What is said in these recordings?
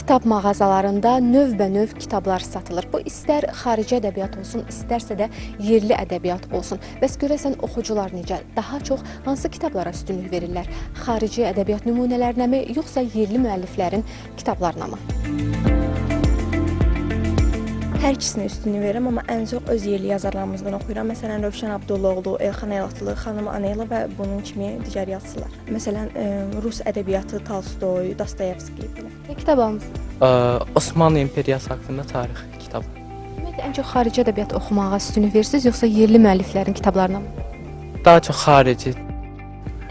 kitab mağazalarında növbənöv kitablar satılır. Bu istər xarici ədəbiyyat olsun, istərsə də yerli ədəbiyyat olsun. Bəs görəsən oxucular necə? Daha çox hansı kitablara üstünlük verirlər? Xarici ədəbiyyat nümunələrinə mi, yoxsa yerli müəlliflərin kitablarına mı? Hər ikisini üstünlük verirəm, amma ən çox öz yerli yazarlarımızdan oxuyuram. Məsələn, Rövşən Abdullaoğlu, Elxan Aylatlı, Xanım Anela və bunun kimi digər yazıçılar. Məsələn, Rus ədəbiyyatı Tolstoy, Dostoyevski belə. Ne kitabımız? Osmanlı İmperiyası haqqında tarix kitabı. Ümumiyyətlə, ən çox xarici ədəbiyyat oxumağa üstünlük verirsiniz, yoxsa yerli müəlliflərin kitablarına mı? Daha çox xarici.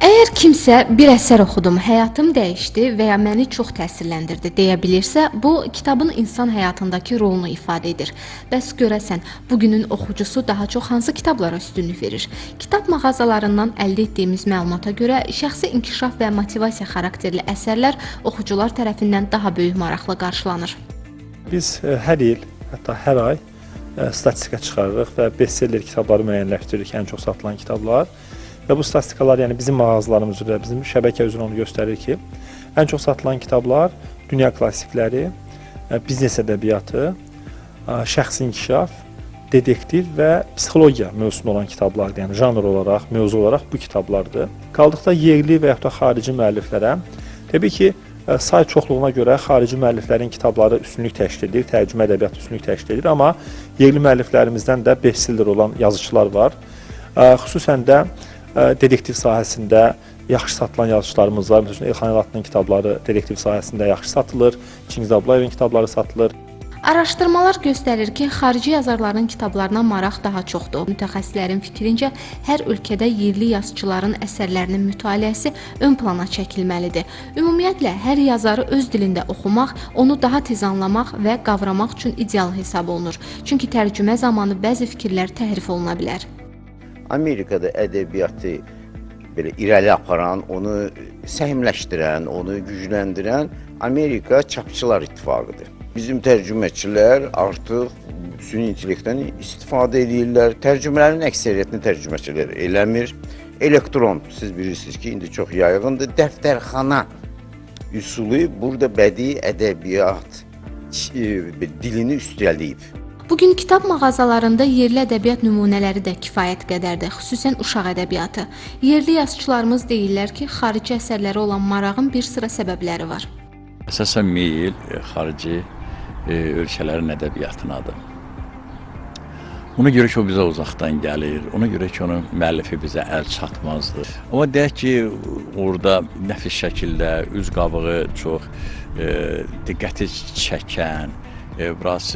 Əgər kimsə bir əsər oxudum, həyatım dəyişdi və ya məni çox təsirləndirdi deyə bilirsə, bu kitabın insan həyatındakı rolunu ifadə edir. Bəs görəsən, bugünün oxucusu daha çox hansı kitablara üstünlük verir? Kitab mağazalarından əldə etdiyimiz məlumata görə şəxsi inkişaf və motivasiya xarakterli əsərlər oxucular tərəfindən daha böyük maraqla qarşılanır. Biz hər il, hətta hər ay statistika çıxarırıq və bestseller kitabları müəyyənləşdiririk, ən çox satılan kitablar. Və bu statistikalar, yəni bizim mağazalarımız üzrə, bizim şəbəkə üzrə onu göstərir ki, ən çox satılan kitablar dünya klassikləri, biznes ədəbiyyatı, şəxsi inkişaf, dedektiv və psixologiya mövzusunda olan kitablardır. Yəni janr olaraq, mövzu olaraq bu kitablardır. Qaldıqda yerli və yaxud da xarici müəlliflərə, təbii ki, say çoxluğuna görə xarici müəlliflərin kitabları üstünlük təşkil edir, tərcümə ədəbiyyatı üstünlük təşkil edir, amma yerli müəlliflərimizdən də bestseller olan yazıçılar var. Xüsusən də dedektiv sahəsində yaxşı satılan yazıçılarımız var. Məsələn, Elxan Aylatlı'nın kitabları dedektiv sahəsində yaxşı satılır, Çingiz Abdullayevin kitabları satılır. Araşdırmalar göstərir ki, xarici yazarların kitablarına maraq daha çoxdur. Mütəxəssislərin fikrincə, hər ölkədə yerli yazıçıların əsərlərinin mütaliəsi ön plana çəkilməlidir. Ümumiyyətlə, hər yazarı öz dilində oxumaq, onu daha tez anlamaq və qavramaq üçün ideal hesab olunur. Çünki tərcümə zamanı bəzi fikirlər təhrif oluna bilər. Amerikada ədəbiyyatı belə irəli aparan, onu səhmləşdirən, onu gücləndirən Amerika Çapçılar İttifaqıdır. Bizim tərcüməçilər artıq süni intellektdən istifadə edirlər. Tərcümələrin əksəriyyətini tərcüməçilər eləmir. Elektron, siz bilirsiniz ki, indi çox yayğındır. Dəftərxana üsulu burada bədii ədəbiyyat dilini üstələyib. Bugün kitab mağazalarında yerli ədəbiyyat nümunələri də kifayət qədərdir, xüsusən uşaq ədəbiyyatı. Yerli yazıçılarımız deyirlər ki, xarici əsərləri olan marağın bir sıra səbəbləri var. Əsasən meyil xarici ölkələrin ədəbiyyatınadır. Ona görə ki, o bizə uzaqdan gəlir, ona görə ki, onun müəllifi bizə əl çatmazdır. Amma deyək ki, orada nəfis şəkildə üz qabığı çox diqqəti çəkən, biraz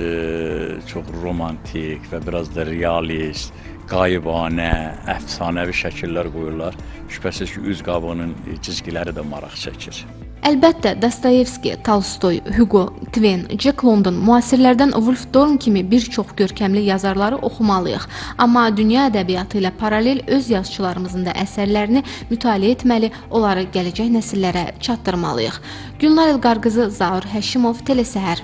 çox romantik və biraz da realist, qayıbanə, əfsanəvi şəkillər qoyurlar. Şübhəsiz ki, üz qabığının cizgiləri də maraq çəkir. Əlbəttə, Dostoyevski, Tolstoy, Hugo, Twain, Jack London, müasirlərdən Wolf Dorn kimi bir çox görkəmli yazarları oxumalıyıq. Amma dünya ədəbiyyatı ilə paralel öz yazıçılarımızın da əsərlərini mütaliə etməli, onları gələcək nəsillərə çatdırmalıyıq. Gülnar İlqar qızı, Zaur Həşimov, Telesəhər.